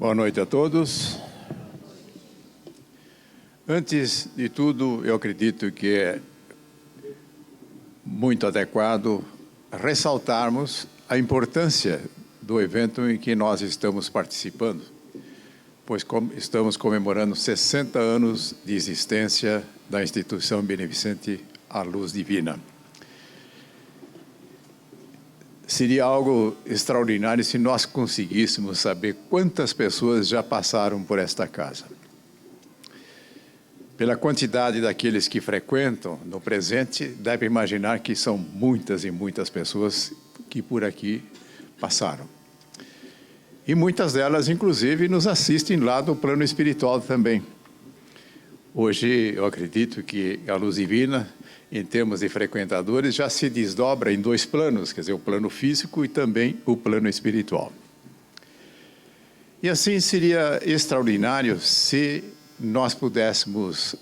Boa noite a todos. Antes de tudo, eu acredito que é muito adequado ressaltarmos a importância do evento em que nós estamos participando, pois estamos comemorando 60 anos de existência da instituição beneficente A Luz Divina. Seria algo extraordinário se nós conseguíssemos saber quantas pessoas já passaram por esta casa. Pela quantidade daqueles que frequentam no presente, deve imaginar que são muitas e muitas pessoas que por aqui passaram. E muitas delas, inclusive, nos assistem lá do plano espiritual também. Hoje, eu acredito que a Luz Divina, em termos de frequentadores, já se desdobra em dois planos, quer dizer, o plano físico e também o plano espiritual. E assim seria extraordinário se nós pudéssemos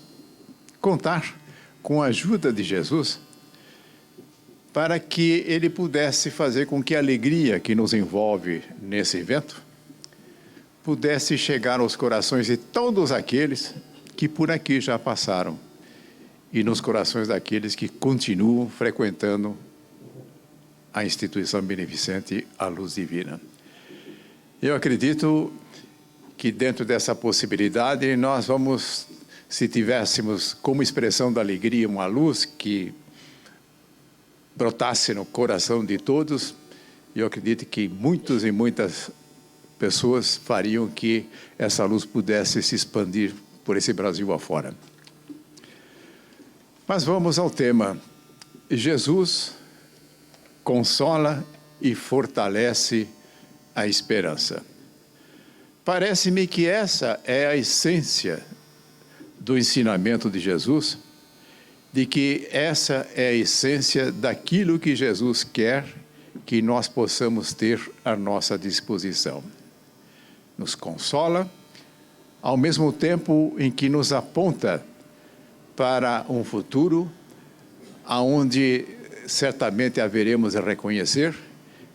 contar com a ajuda de Jesus para que Ele pudesse fazer com que a alegria que nos envolve nesse evento pudesse chegar aos corações de todos aqueles que por aqui já passaram e nos corações daqueles que continuam frequentando a instituição beneficente A Luz Divina. Eu acredito que dentro dessa possibilidade nós vamos, se tivéssemos como expressão da alegria uma luz que brotasse no coração de todos, eu acredito que muitos e muitas pessoas fariam que essa luz pudesse se expandir por esse Brasil afora. Mas vamos ao tema. Jesus consola e fortalece a esperança. Parece-me que essa é a essência do ensinamento de Jesus, de que essa é a essência daquilo que Jesus quer que nós possamos ter à nossa disposição. Nos consola, ao mesmo tempo em que nos aponta para um futuro onde certamente haveremos a reconhecer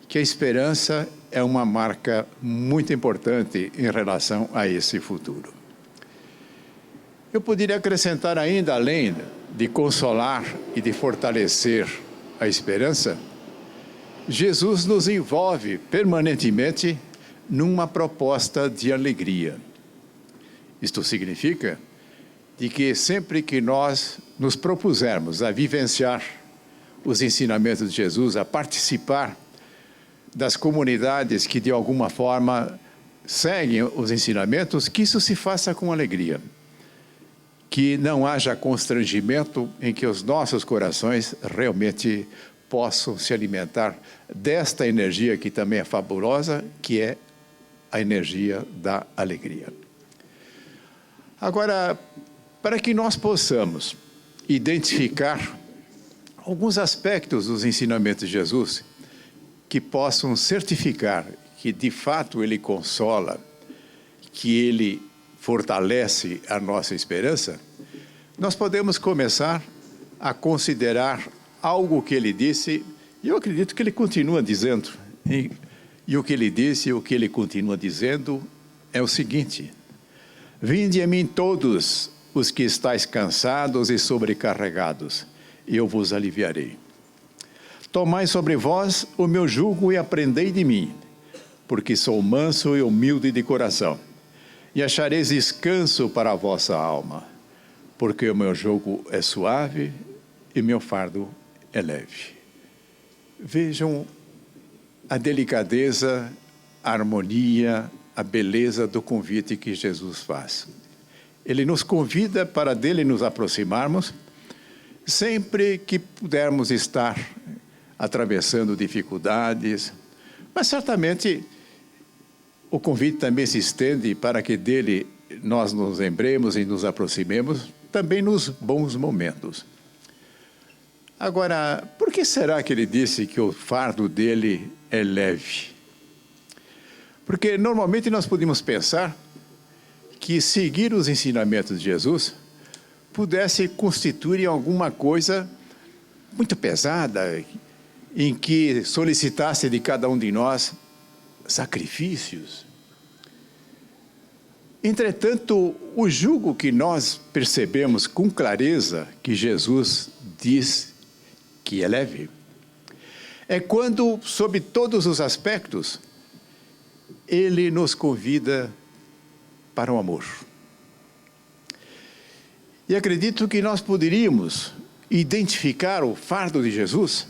que a esperança é uma marca muito importante em relação a esse futuro. Eu poderia acrescentar ainda, além de consolar e de fortalecer a esperança, Jesus nos envolve permanentemente numa proposta de alegria. Isto significa de que sempre que nós nos propusermos a vivenciar os ensinamentos de Jesus, a participar das comunidades que de alguma forma seguem os ensinamentos, que isso se faça com alegria. Que não haja constrangimento em que os nossos corações realmente possam se alimentar desta energia que também é fabulosa, que é a energia da alegria. Agora, para que nós possamos identificar alguns aspectos dos ensinamentos de Jesus que possam certificar que, de fato, Ele consola, que Ele fortalece a nossa esperança, nós podemos começar a considerar algo que Ele disse, e eu acredito que Ele continua dizendo, e o que Ele disse e o que Ele continua dizendo é o seguinte: vinde a mim todos os que estáis cansados e sobrecarregados, e eu vos aliviarei. Tomai sobre vós o meu jugo e aprendei de mim, porque sou manso e humilde de coração, e achareis descanso para a vossa alma, porque o meu jugo é suave e meu fardo é leve. Vejam a delicadeza, a harmonia, a beleza do convite que Jesus faz. Ele nos convida para dele nos aproximarmos sempre que pudermos estar atravessando dificuldades, mas certamente o convite também se estende para que dele nós nos lembremos e nos aproximemos também nos bons momentos. Agora, por que será que ele disse que o fardo dele é leve? Porque normalmente nós podemos pensar que seguir os ensinamentos de Jesus pudesse constituir alguma coisa muito pesada, em que solicitasse de cada um de nós sacrifícios, Entretanto, o jugo que nós percebemos com clareza que Jesus diz que é leve, é quando, sob todos os aspectos, Ele nos convida para o amor. E acredito que nós poderíamos identificar o fardo de Jesus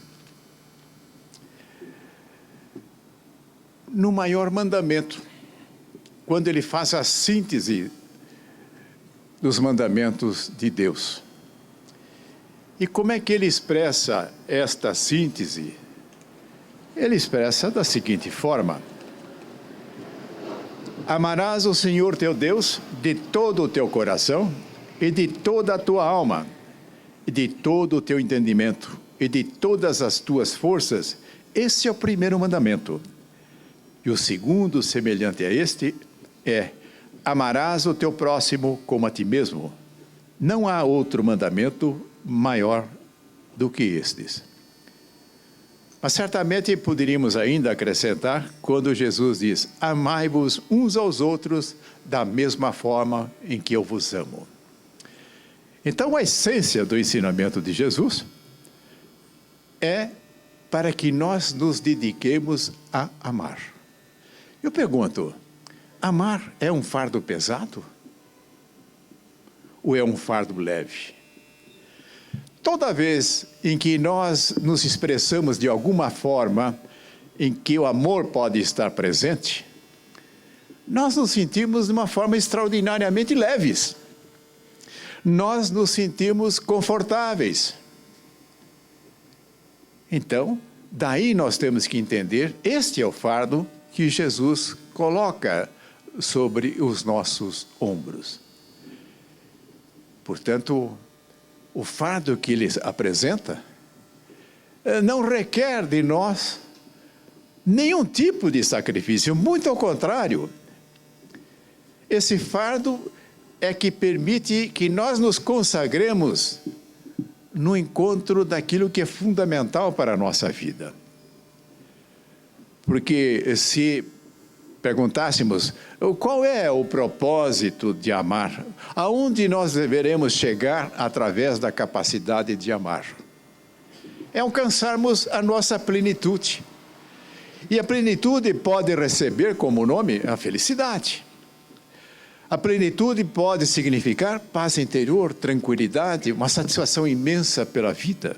no maior mandamento, quando ele faz a síntese dos mandamentos de Deus. E como é que ele expressa esta síntese? Ele expressa da seguinte forma: amarás o Senhor teu Deus de todo o teu coração e de toda a tua alma, e de todo o teu entendimento, e de todas as tuas forças. Esse é o primeiro mandamento. E o segundo, semelhante a este, é: amarás o teu próximo como a ti mesmo. Não há outro mandamento maior do que estes. Mas certamente poderíamos ainda acrescentar quando Jesus diz: amai-vos uns aos outros da mesma forma em que eu vos amo. Então a essência do ensinamento de Jesus é para que nós nos dediquemos a amar. Eu pergunto: amar é um fardo pesado? Ou é um fardo leve? Toda vez em que nós nos expressamos de alguma forma em que o amor pode estar presente, nós nos sentimos de uma forma extraordinariamente leves. Nós nos sentimos confortáveis. Então, daí nós temos que entender, este é o fardo que Jesus coloca sobre os nossos ombros. Portanto, o fardo que ele apresenta não requer de nós nenhum tipo de sacrifício, muito ao contrário. Esse fardo é que permite que nós nos consagremos no encontro daquilo que é fundamental para a nossa vida. Porque se perguntássemos qual é o propósito de amar, aonde nós deveremos chegar através da capacidade de amar, é alcançarmos a nossa plenitude. E a plenitude pode receber como nome a felicidade. A plenitude pode significar paz interior, tranquilidade, uma satisfação imensa pela vida.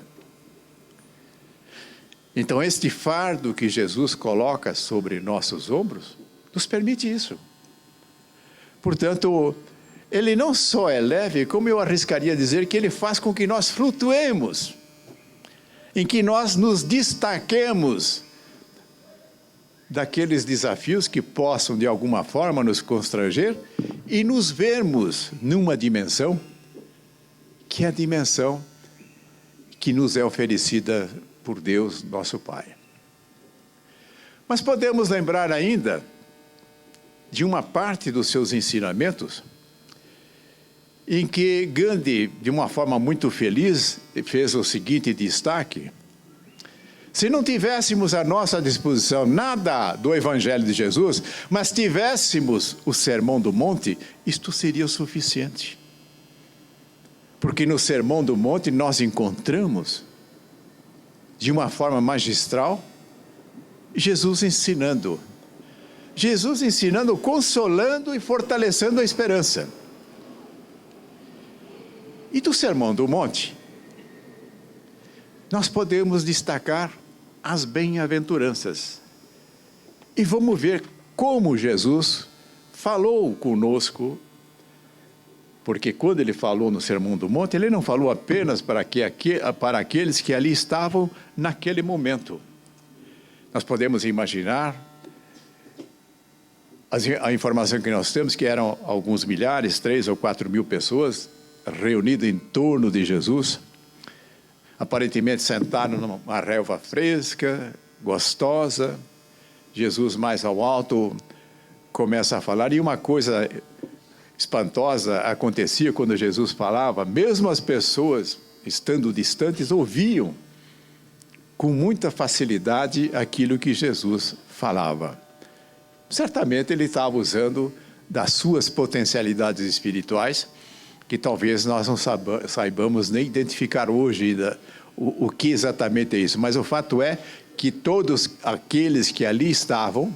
Então, este fardo que Jesus coloca sobre nossos ombros nos permite isso. Portanto, ele não só é leve, como eu arriscaria dizer que ele faz com que nós flutuemos, em que nós nos destaquemos daqueles desafios que possam de alguma forma nos constranger e nos vermos numa dimensão que é a dimensão que nos é oferecida por Deus, nosso Pai. Mas podemos lembrar ainda de uma parte dos seus ensinamentos em que Gandhi, de uma forma muito feliz, fez o seguinte destaque: se não tivéssemos à nossa disposição nada do Evangelho de Jesus, mas tivéssemos o Sermão do Monte, isto seria o suficiente. Porque no Sermão do Monte nós encontramos, de uma forma magistral, Jesus ensinando, consolando e fortalecendo a esperança. E do Sermão do Monte, nós podemos destacar as bem-aventuranças. E vamos ver como Jesus falou conosco, porque quando ele falou no Sermão do Monte, ele não falou apenas para aqueles que ali estavam naquele momento. Nós podemos imaginar a informação que nós temos, que eram alguns milhares, 3 ou 4 mil pessoas reunidas em torno de Jesus, aparentemente sentado numa relva fresca, gostosa. Jesus, mais ao alto, começa a falar, e uma coisa espantosa acontecia quando Jesus falava: mesmo as pessoas, estando distantes, ouviam com muita facilidade aquilo que Jesus falava. Certamente ele estava usando das suas potencialidades espirituais, que talvez nós não saibamos nem identificar hoje ainda o que exatamente é isso. Mas o fato é que todos aqueles que ali estavam,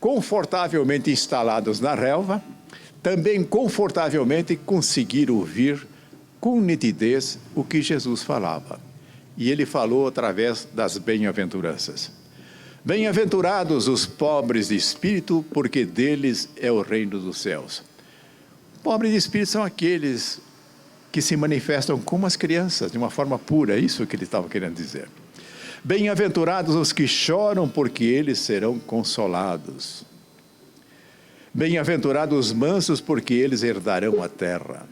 confortavelmente instalados na relva, também confortavelmente conseguiram ouvir com nitidez o que Jesus falava. E ele falou através das bem-aventuranças. Bem-aventurados os pobres de espírito, porque deles é o reino dos céus. Pobres de espírito são aqueles que se manifestam como as crianças, de uma forma pura, é isso que ele estava querendo dizer. Bem-aventurados os que choram, porque eles serão consolados. Bem-aventurados os mansos, porque eles herdarão a terra.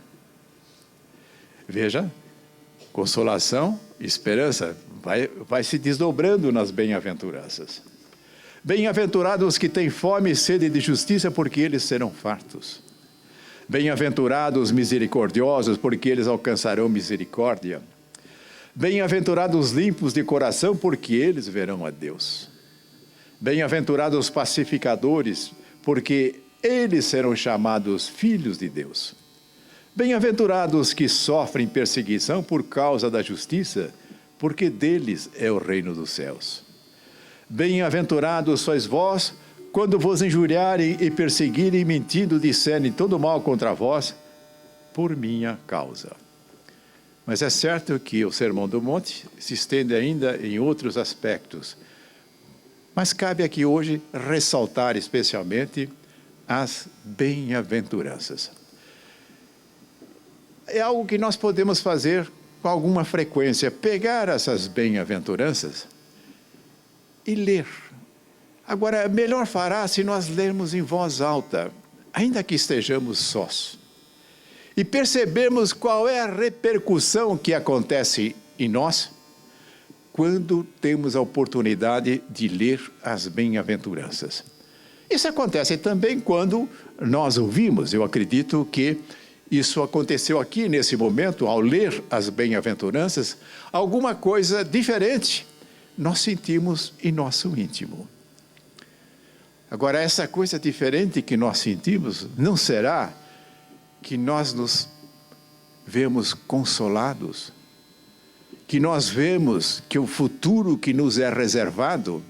Veja, consolação, esperança, vai se desdobrando nas bem-aventuranças. Bem-aventurados os que têm fome e sede de justiça, porque eles serão fartos. Bem-aventurados os misericordiosos, porque eles alcançarão misericórdia. Bem-aventurados os limpos de coração, porque eles verão a Deus. Bem-aventurados os pacificadores, porque eles serão chamados filhos de Deus. Bem-aventurados os que sofrem perseguição por causa da justiça, porque deles é o reino dos céus. Bem-aventurados sois vós, quando vos injuriarem e perseguirem, mentindo, disserem todo mal contra vós, por minha causa. Mas é certo que o Sermão do Monte se estende ainda em outros aspectos. Mas cabe aqui hoje ressaltar especialmente as bem-aventuranças. É algo que nós podemos fazer com alguma frequência, pegar essas bem-aventuranças e ler. Agora, melhor fará se nós lermos em voz alta, ainda que estejamos sós, e percebermos qual é a repercussão que acontece em nós quando temos a oportunidade de ler as bem-aventuranças. Isso acontece também quando nós ouvimos. Eu acredito que isso aconteceu aqui nesse momento, ao ler as bem-aventuranças, alguma coisa diferente nós sentimos em nosso íntimo. Agora, essa coisa diferente que nós sentimos, não será que nós nos vemos consolados? Que nós vemos que o futuro que nos é reservado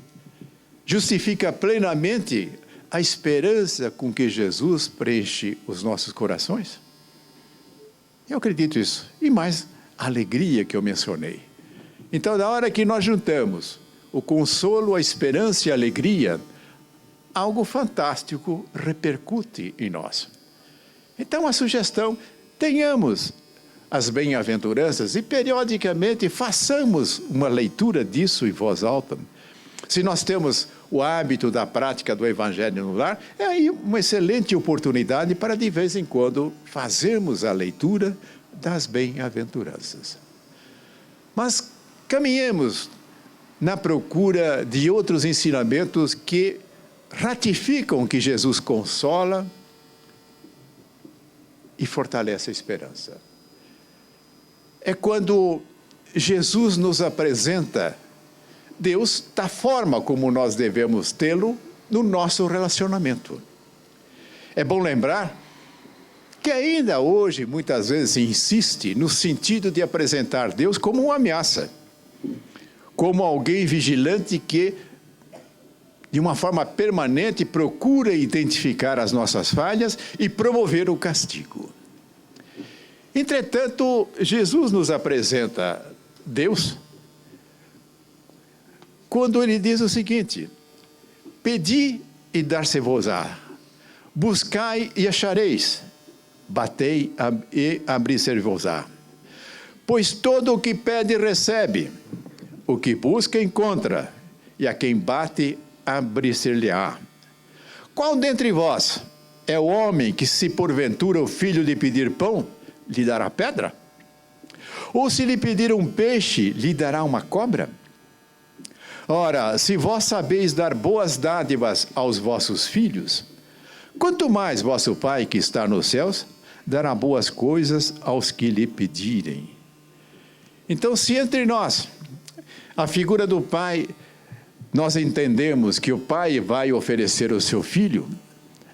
justifica plenamente a esperança com que Jesus preenche os nossos corações? Eu acredito isso. E mais a alegria que eu mencionei. Então, na hora que nós juntamos o consolo, a esperança e a alegria, algo fantástico repercute em nós. Então, a sugestão, tenhamos as bem-aventuranças e periodicamente façamos uma leitura disso em voz alta. Se nós temos o hábito da prática do Evangelho no lar, é aí uma excelente oportunidade para de vez em quando fazermos a leitura das bem-aventuranças. Mas caminhemos na procura de outros ensinamentos que ratificam que Jesus consola e fortalece a esperança. É quando Jesus nos apresenta Deus da forma como nós devemos tê-lo no nosso relacionamento. É bom lembrar que ainda hoje, muitas vezes, se insiste no sentido de apresentar Deus como uma ameaça, como alguém vigilante que, de uma forma permanente, procura identificar as nossas falhas e promover o castigo. Entretanto, Jesus nos apresenta Deus quando ele diz o seguinte: pedi e dar-se-vos-á, buscai e achareis, batei e abrir-se-vos-á. Pois todo o que pede recebe, o que busca encontra, e a quem bate abrir-se-lhe-á. Qual dentre vós é o homem que, se porventura o filho lhe pedir pão, lhe dará pedra? Ou se lhe pedir um peixe, lhe dará uma cobra? Ora, se vós sabeis dar boas dádivas aos vossos filhos, quanto mais vosso Pai que está nos céus dará boas coisas aos que lhe pedirem. Então, se entre nós, a figura do Pai, nós entendemos que o Pai vai oferecer o seu Filho,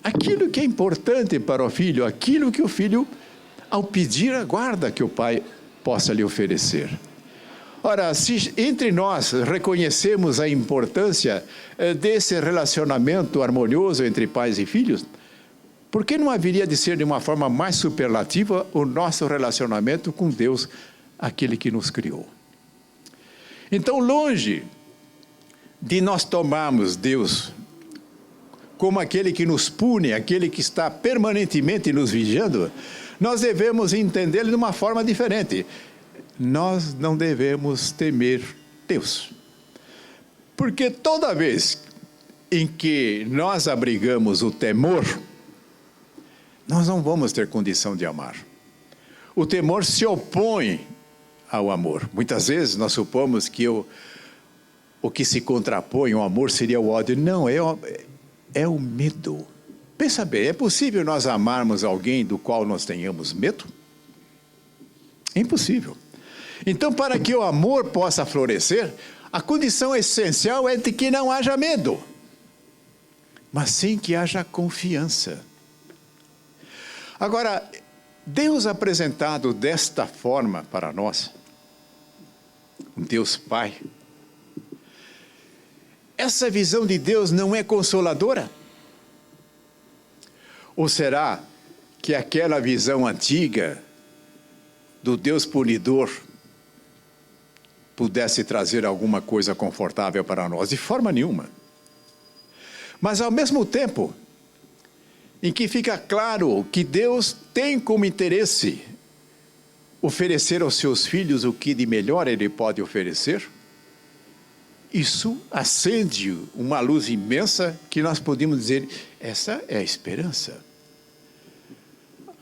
aquilo que é importante para o filho, aquilo que o filho, ao pedir, aguarda que o pai possa lhe oferecer. Ora, se entre nós reconhecemos a importância desse relacionamento harmonioso entre pais e filhos, por que não haveria de ser de uma forma mais superlativa o nosso relacionamento com Deus, aquele que nos criou? Então, longe de nós tomarmos Deus como aquele que nos pune, aquele que está permanentemente nos vigiando, nós devemos entendê-lo de uma forma diferente. Nós não devemos temer Deus. Porque toda vez em que nós abrigamos o temor, nós não vamos ter condição de amar. O temor se opõe ao amor. Muitas vezes nós supomos que o que se contrapõe ao amor seria o ódio. Não, é o medo. Pensa bem, é possível nós amarmos alguém do qual nós tenhamos medo? É impossível. Então, para que o amor possa florescer, a condição essencial é de que não haja medo, mas sim que haja confiança. Agora, Deus apresentado desta forma para nós, um Deus Pai, essa visão de Deus não é consoladora? Ou será que aquela visão antiga do Deus punidor pudesse trazer alguma coisa confortável para nós? De forma nenhuma. Mas ao mesmo tempo em que fica claro que Deus tem como interesse oferecer aos seus filhos o que de melhor Ele pode oferecer, isso acende uma luz imensa que nós podemos dizer, essa é a esperança.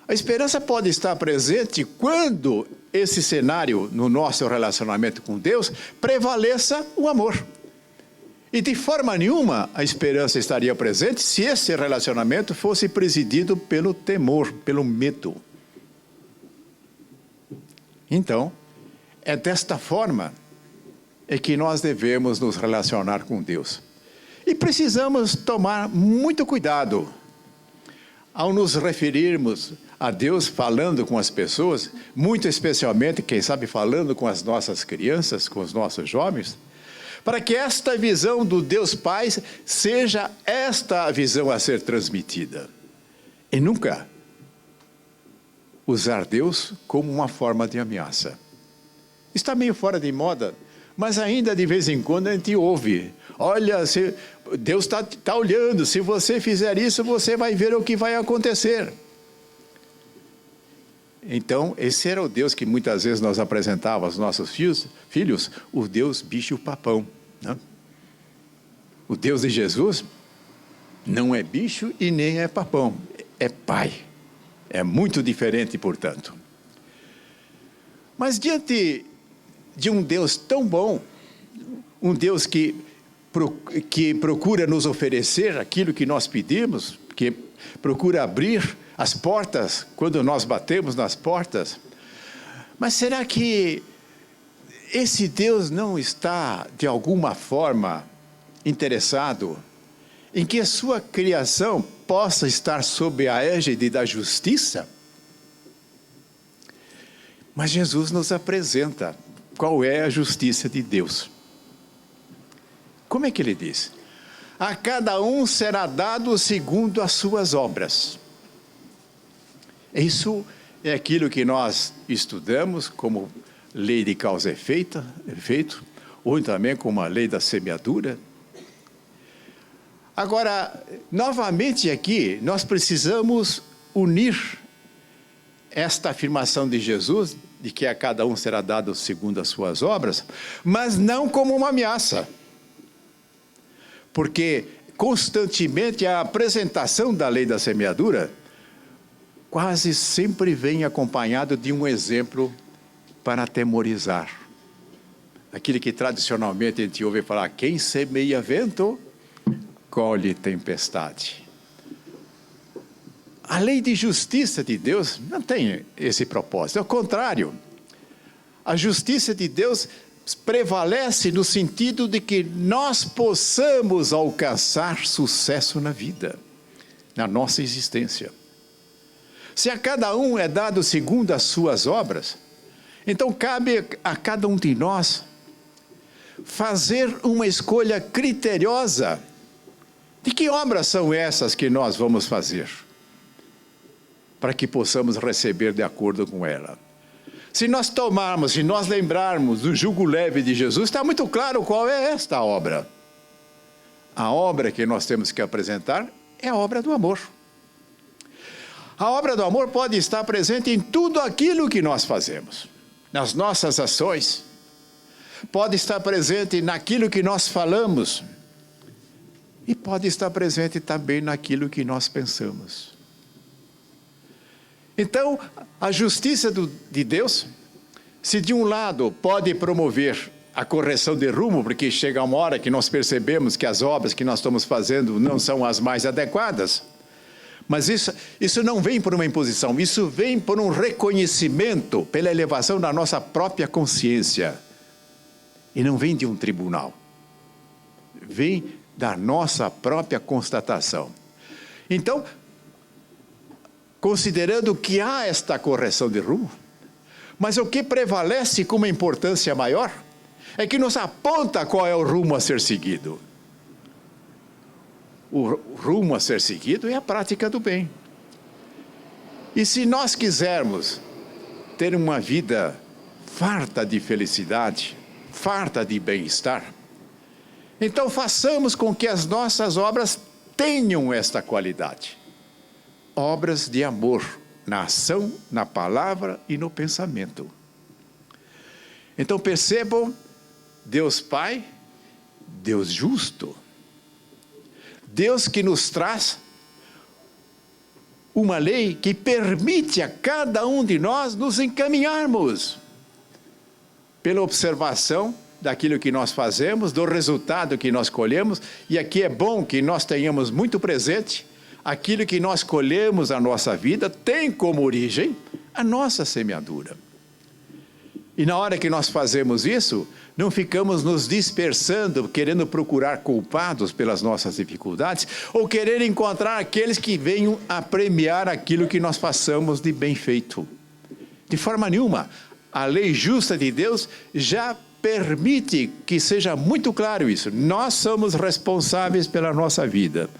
A esperança pode estar presente quando esse cenário no nosso relacionamento com Deus prevaleça o amor. E de forma nenhuma a esperança estaria presente se esse relacionamento fosse presidido pelo temor, pelo medo. Então, é desta forma é que nós devemos nos relacionar com Deus. E precisamos tomar muito cuidado ao nos referirmos a Deus falando com as pessoas, muito especialmente, quem sabe, falando com as nossas crianças, com os nossos jovens, para que esta visão do Deus Pai seja esta visão a ser transmitida. E nunca usar Deus como uma forma de ameaça. Está meio fora de moda, mas ainda de vez em quando a gente ouve. Olha, Deus está olhando, se você fizer isso, você vai ver o que vai acontecer. Então, esse era o Deus que muitas vezes nós apresentávamos aos nossos filhos, o Deus bicho-papão. Né? O Deus de Jesus não é bicho e nem é papão, é pai. É muito diferente, portanto. Mas diante de um Deus tão bom, um Deus que procura nos oferecer aquilo que nós pedimos, que procura abrir as portas quando nós batemos nas portas, mas será que esse Deus não está, de alguma forma, interessado em que a sua criação possa estar sob a égide da justiça? Mas Jesus nos apresenta qual é a justiça de Deus. Como é que ele diz? A cada um será dado segundo as suas obras. Isso é aquilo que nós estudamos como lei de causa e efeito, ou também como a lei da semeadura. Agora, novamente aqui, nós precisamos unir esta afirmação de Jesus, de que a cada um será dado segundo as suas obras, mas não como uma ameaça. Porque constantemente a apresentação da lei da semeadura quase sempre vem acompanhado de um exemplo para atemorizar. Aquele que tradicionalmente a gente ouve falar, quem semeia vento, colhe tempestade. A lei de justiça de Deus não tem esse propósito, ao contrário. A justiça de Deus prevalece no sentido de que nós possamos alcançar sucesso na vida. na nossa existência. Se a cada um é dado segundo as suas obras, então cabe a cada um de nós fazer uma escolha criteriosa de que obras são essas que nós vamos fazer, para que possamos receber de acordo com ela. Se nós tomarmos, se nós lembrarmos do jugo leve de Jesus, está muito claro qual é esta obra. A obra que nós temos que apresentar é a obra do amor. A obra do amor pode estar presente em tudo aquilo que nós fazemos, nas nossas ações, pode estar presente naquilo que nós falamos, e pode estar presente também naquilo que nós pensamos. Então, a justiça de Deus, se de um lado pode promover a correção de rumo, porque chega uma hora que nós percebemos que as obras que nós estamos fazendo não são as mais adequadas, mas isso não vem por uma imposição, isso vem por um reconhecimento, pela elevação da nossa própria consciência, e não vem de um tribunal, vem da nossa própria constatação. Então, considerando que há esta correção de rumo, mas o que prevalece com uma importância maior é que nos aponta qual é o rumo a ser seguido. O rumo a ser seguido é a prática do bem. E se nós quisermos ter uma vida farta de felicidade, farta de bem-estar, então façamos com que as nossas obras tenham esta qualidade. Obras de amor, na ação, na palavra e no pensamento. Então percebam, Deus Pai, Deus justo, Deus que nos traz uma lei que permite a cada um de nós nos encaminharmos pela observação daquilo que nós fazemos, do resultado que nós colhemos, e aqui é bom que nós tenhamos muito presente, aquilo que nós colhemos na nossa vida tem como origem a nossa semeadura. E na hora que nós fazemos isso, não ficamos nos dispersando, querendo procurar culpados pelas nossas dificuldades, ou querer encontrar aqueles que venham a premiar aquilo que nós façamos de bem feito. De forma nenhuma. A lei justa de Deus já permite que seja muito claro isso. Nós somos responsáveis pela nossa vida,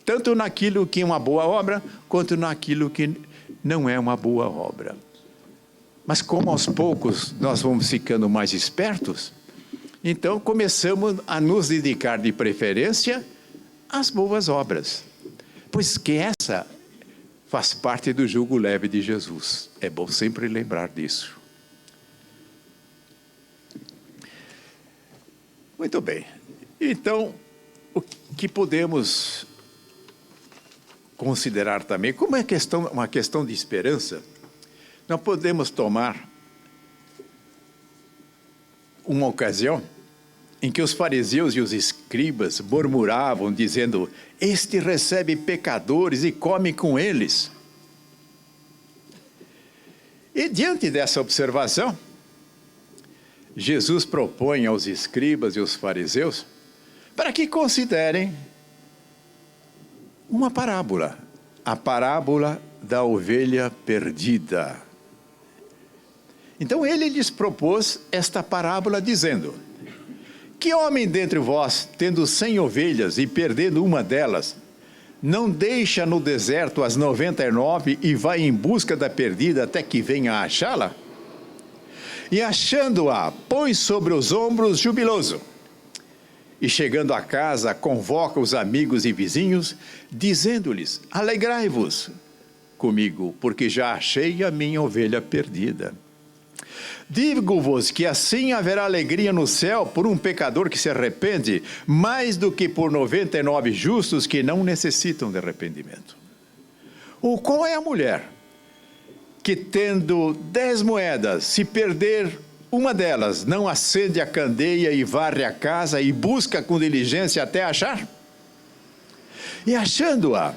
tanto naquilo que é uma boa obra, quanto naquilo que não é uma boa obra. Mas como aos poucos nós vamos ficando mais espertos, então começamos a nos dedicar de preferência às boas obras, pois que essa faz parte do jugo leve de Jesus. É bom sempre lembrar disso. Muito bem. Então, o que podemos considerar também, como é uma questão de esperança, nós podemos tomar uma ocasião em que os fariseus e os escribas murmuravam, dizendo: este recebe pecadores e come com eles. E diante dessa observação, Jesus propõe aos escribas e aos fariseus para que considerem uma parábola, a parábola da ovelha perdida. Então ele lhes propôs esta parábola dizendo: que homem dentre vós, tendo 100 ovelhas e perdendo uma delas, não deixa no deserto as 99 e vai em busca da perdida até que venha a achá-la? E achando-a, põe sobre os ombros jubiloso. E chegando a casa, convoca os amigos e vizinhos, dizendo-lhes: alegrai-vos comigo, porque já achei a minha ovelha perdida. Digo-vos que assim haverá alegria no céu por um pecador que se arrepende, mais do que por 99 justos que não necessitam de arrependimento. Ou qual é a mulher que, tendo 10 moedas, se perder uma delas, não acende a candeia e varre a casa e busca com diligência até achar? E achando-a,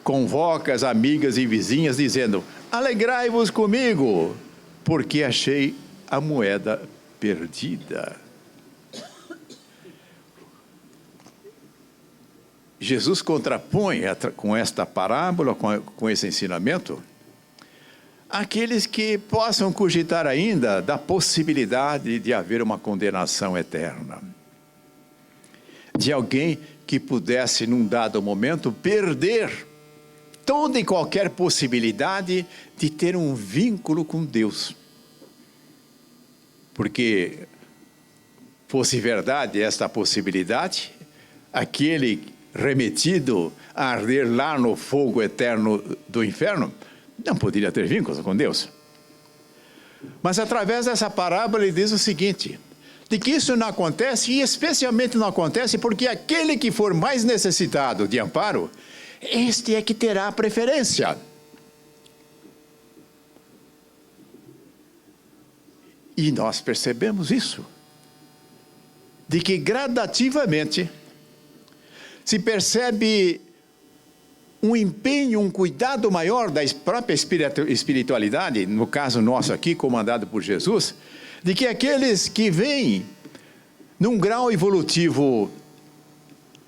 convoca as amigas e vizinhas, dizendo: alegrai-vos comigo, porque achei a moeda perdida. Jesus contrapõe com esta parábola, com esse ensinamento, aqueles que possam cogitar ainda da possibilidade de haver uma condenação eterna. De alguém que pudesse, num dado momento, perder toda e qualquer possibilidade de ter um vínculo com Deus. Porque, fosse verdade esta possibilidade, aquele remetido a arder lá no fogo eterno do inferno, não poderia ter vínculos com Deus. Mas através dessa parábola ele diz o seguinte, de que isso não acontece, e especialmente não acontece porque aquele que for mais necessitado de amparo, este é que terá a preferência. E nós percebemos isso, de que gradativamente se percebe um empenho, um cuidado maior da própria espiritualidade, no caso nosso aqui, comandado por Jesus, de que aqueles que vêm num grau evolutivo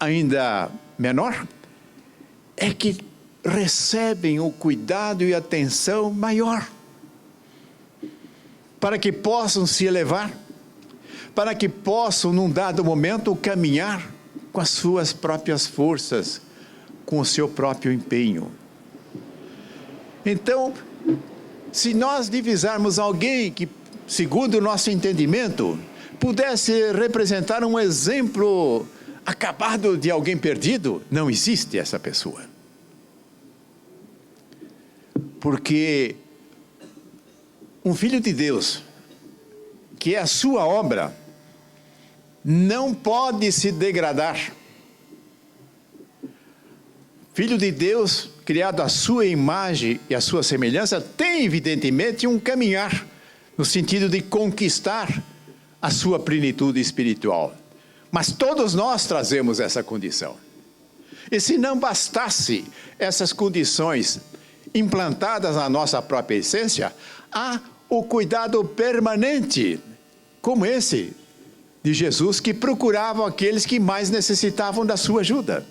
ainda menor, é que recebem o cuidado e atenção maior, para que possam se elevar, para que possam, num dado momento, caminhar com as suas próprias forças, com o seu próprio empenho. Então, se nós divisarmos alguém que, segundo o nosso entendimento, pudesse representar um exemplo acabado de alguém perdido, não existe essa pessoa. Porque um filho de Deus, que é a sua obra, não pode se degradar. Filho de Deus, criado à sua imagem e à sua semelhança, tem evidentemente um caminhar, no sentido de conquistar a sua plenitude espiritual. Mas todos nós trazemos essa condição. E se não bastasse essas condições implantadas na nossa própria essência, há o cuidado permanente, como esse de Jesus, que procurava aqueles que mais necessitavam da sua ajuda.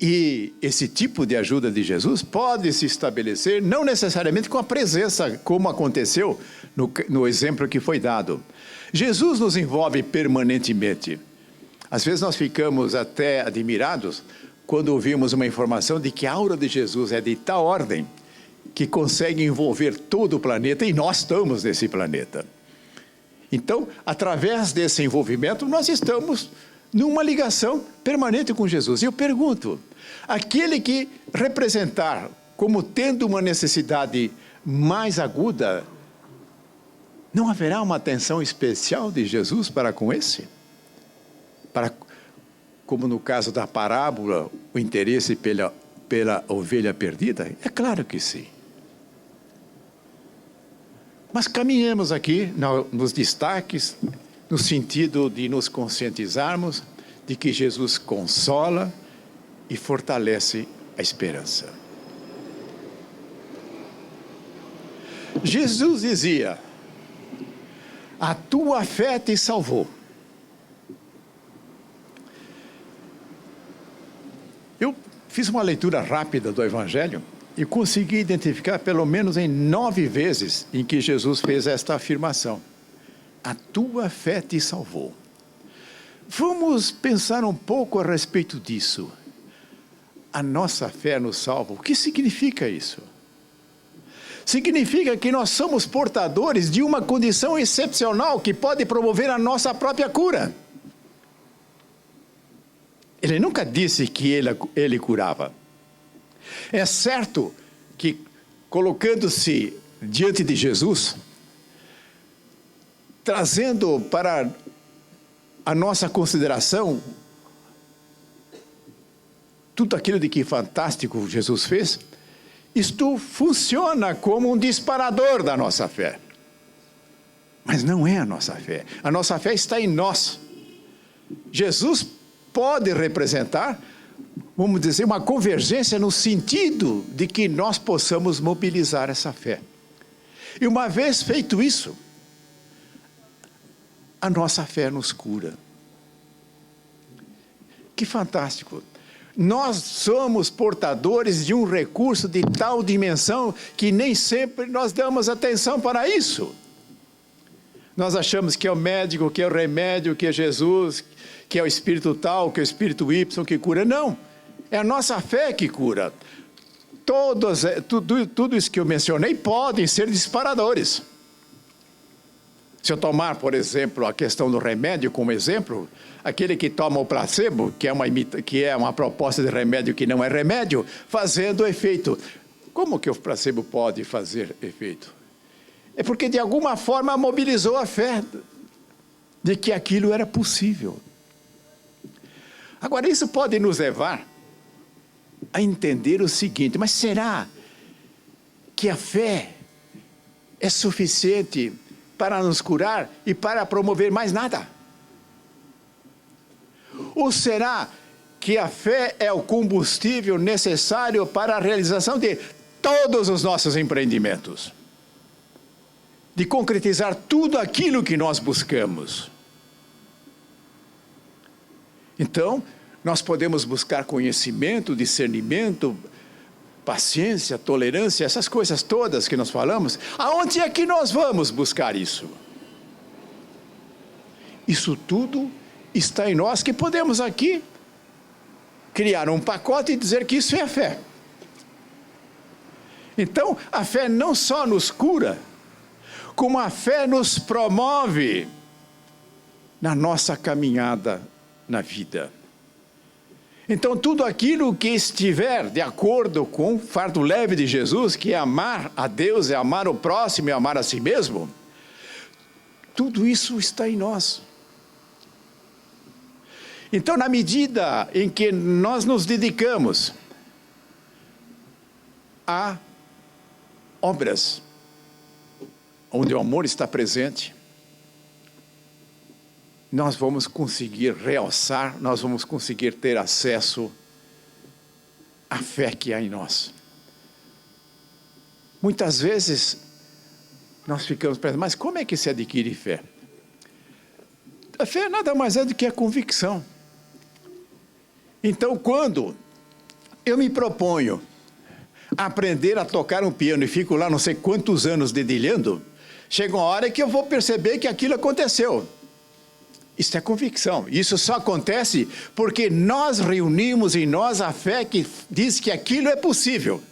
E esse tipo de ajuda de Jesus pode se estabelecer, não necessariamente com a presença, como aconteceu no exemplo que foi dado. Jesus nos envolve permanentemente. Às vezes nós ficamos até admirados quando ouvimos uma informação de que a aura de Jesus é de tal ordem que consegue envolver todo o planeta, e nós estamos nesse planeta. Então, através desse envolvimento, nós estamos numa ligação permanente com Jesus. E eu pergunto, aquele que representar como tendo uma necessidade mais aguda, não haverá uma atenção especial de Jesus para com esse? Como no caso da parábola, o interesse pela ovelha perdida? É claro que sim. Mas caminhemos aqui nos destaques, no sentido de nos conscientizarmos de que Jesus consola e fortalece a esperança. Jesus dizia, a tua fé te salvou. Eu fiz uma leitura rápida do Evangelho e consegui identificar pelo menos em 9 vezes em que Jesus fez esta afirmação. A tua fé te salvou. Vamos pensar um pouco a respeito disso. A nossa fé nos salva. O que significa isso? Significa que nós somos portadores de uma condição excepcional que pode promover a nossa própria cura. Ele nunca disse que ele curava. É certo que, colocando-se diante de Jesus, trazendo para a nossa consideração tudo aquilo de que fantástico Jesus fez, isto funciona como um disparador da nossa fé. Mas não é a nossa fé. A nossa fé está em nós. Jesus pode representar, vamos dizer, uma convergência no sentido de que nós possamos mobilizar essa fé. E uma vez feito isso, a nossa fé nos cura. Que fantástico! Nós somos portadores de um recurso de tal dimensão que nem sempre nós damos atenção para isso. Nós achamos que é o médico, que é o remédio, que é Jesus, que é o espírito tal, que é o espírito Y que cura. Não, é a nossa fé que cura. Tudo isso que eu mencionei podem ser disparadores. Se eu tomar, por exemplo, a questão do remédio como exemplo, aquele que toma o placebo, que é uma proposta de remédio que não é remédio, fazendo efeito. Como que o placebo pode fazer efeito? É porque de alguma forma mobilizou a fé de que aquilo era possível. Agora, isso pode nos levar a entender o seguinte: mas será que a fé é suficiente para nos curar e para promover mais nada? Ou será que a fé é o combustível necessário para a realização de todos os nossos empreendimentos? De concretizar tudo aquilo que nós buscamos? Então, nós podemos buscar conhecimento, discernimento, paciência, tolerância, essas coisas todas que nós falamos. Aonde é que nós vamos buscar isso? Isso tudo está em nós, que podemos aqui criar um pacote e dizer que isso é a fé. Então, a fé não só nos cura, como a fé nos promove na nossa caminhada na vida. Então, tudo aquilo que estiver de acordo com o fardo leve de Jesus, que é amar a Deus, é amar o próximo e amar a si mesmo, tudo isso está em nós. Então, na medida em que nós nos dedicamos a obras onde o amor está presente, nós vamos conseguir realçar, nós vamos conseguir ter acesso à fé que há em nós. Muitas vezes, nós ficamos pensando, mas como é que se adquire fé? A fé nada mais é do que a convicção. Então, quando eu me proponho a aprender a tocar um piano e fico lá não sei quantos anos dedilhando, chega uma hora que eu vou perceber que aquilo aconteceu. Isso é convicção. Isso só acontece porque nós reunimos em nós a fé que diz que aquilo é possível.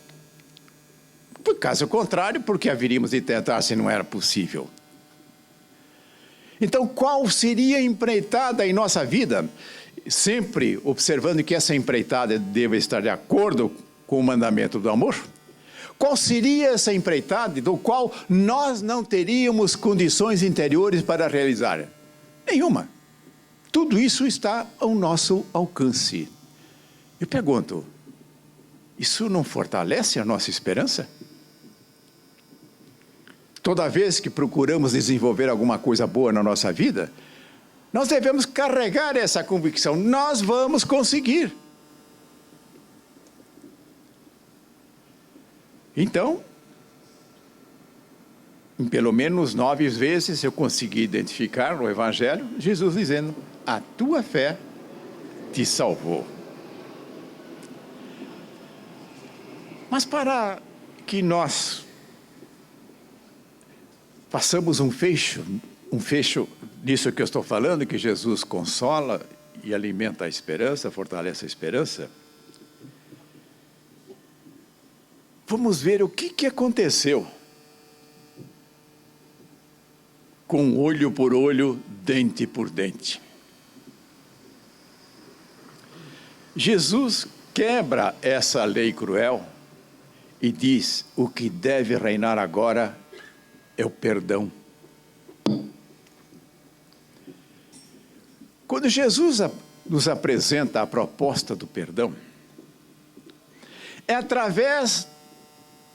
Por caso contrário, porque haveríamos de tentar se não era possível? Então, qual seria a empreitada em nossa vida? Sempre observando que essa empreitada deve estar de acordo com o mandamento do amor. Qual seria essa empreitada do qual nós não teríamos condições interiores para realizar? Nenhuma. Tudo isso está ao nosso alcance. Eu pergunto, isso não fortalece a nossa esperança? Toda vez que procuramos desenvolver alguma coisa boa na nossa vida, nós devemos carregar essa convicção, nós vamos conseguir. Então, em pelo menos 9 vezes eu consegui identificar no Evangelho, Jesus dizendo, a tua fé te salvou. Mas para que nós façamos um fecho nisso que eu estou falando, que Jesus consola e alimenta a esperança, fortalece a esperança, vamos ver o que aconteceu com olho por olho, dente por dente. Jesus quebra essa lei cruel e diz, o que deve reinar agora é o perdão. Quando Jesus nos apresenta a proposta do perdão, é através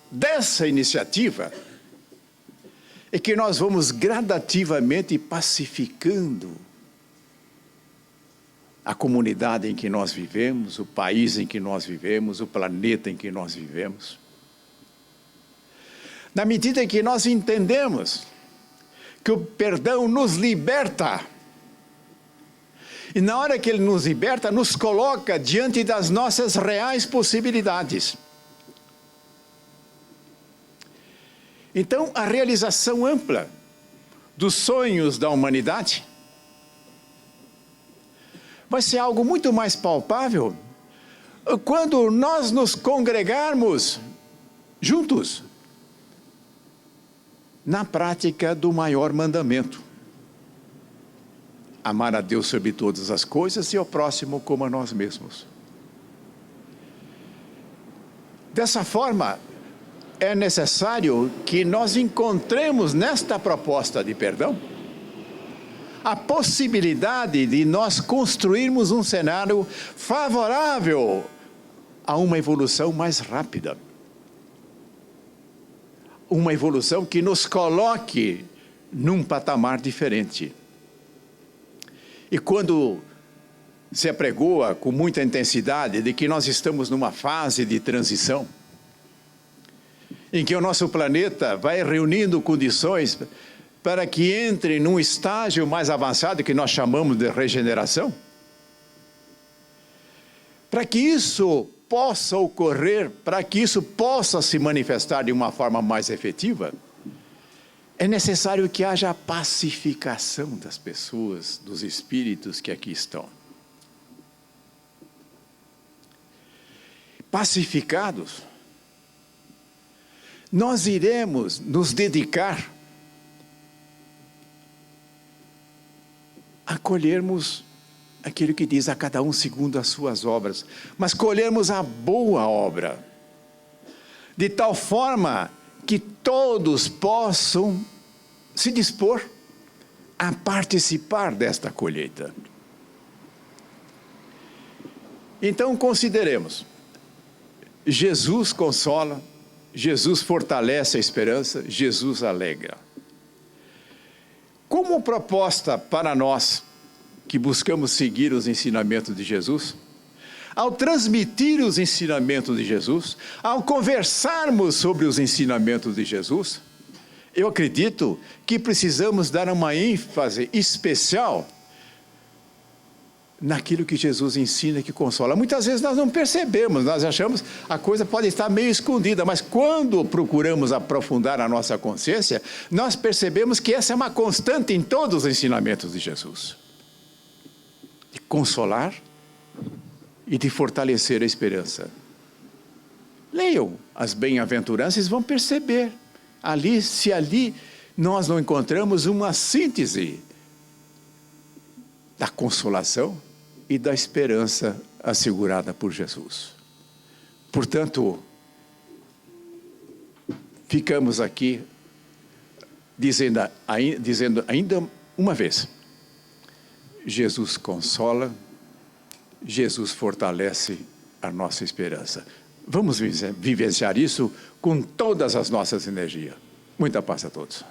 dessa iniciativa é que nós vamos gradativamente pacificando a comunidade em que nós vivemos, o país em que nós vivemos, o planeta em que nós vivemos. Na medida em que nós entendemos que o perdão nos liberta E na hora que Ele nos liberta, nos coloca diante das nossas reais possibilidades. Então, a realização ampla dos sonhos da humanidade vai ser algo muito mais palpável quando nós nos congregarmos juntos na prática do maior mandamento: amar a Deus sobre todas as coisas e ao próximo como a nós mesmos. Dessa forma, é necessário que nós encontremos nesta proposta de perdão a possibilidade de nós construirmos um cenário favorável a uma evolução mais rápida. Uma evolução que nos coloque num patamar diferente. E quando se apregoa com muita intensidade de que nós estamos numa fase de transição, em que o nosso planeta vai reunindo condições para que entre num estágio mais avançado que nós chamamos de regeneração, para que isso possa ocorrer, para que isso possa se manifestar de uma forma mais efetiva, é necessário que haja a pacificação das pessoas, dos espíritos que aqui estão. Pacificados, nós iremos nos dedicar a colhermos aquilo que diz: a cada um segundo as suas obras, mas colhermos a boa obra, de tal forma que todos possam se dispor a participar desta colheita. Então consideremos: Jesus consola, Jesus fortalece a esperança, Jesus alegra. Como proposta para nós que buscamos seguir os ensinamentos de Jesus, ao transmitir os ensinamentos de Jesus, ao conversarmos sobre os ensinamentos de Jesus, eu acredito que precisamos dar uma ênfase especial naquilo que Jesus ensina e que consola. Muitas vezes nós não percebemos, nós achamos que a coisa pode estar meio escondida, mas quando procuramos aprofundar a nossa consciência, nós percebemos que essa é uma constante em todos os ensinamentos de Jesus. De consolar e de fortalecer a esperança. Leiam as bem-aventuranças e vão perceber. Se ali nós não encontramos uma síntese da consolação e da esperança assegurada por Jesus. Portanto, ficamos aqui dizendo ainda uma vez: Jesus consola, Jesus fortalece a nossa esperança. Vamos vivenciar isso com todas as nossas energias. Muita paz a todos.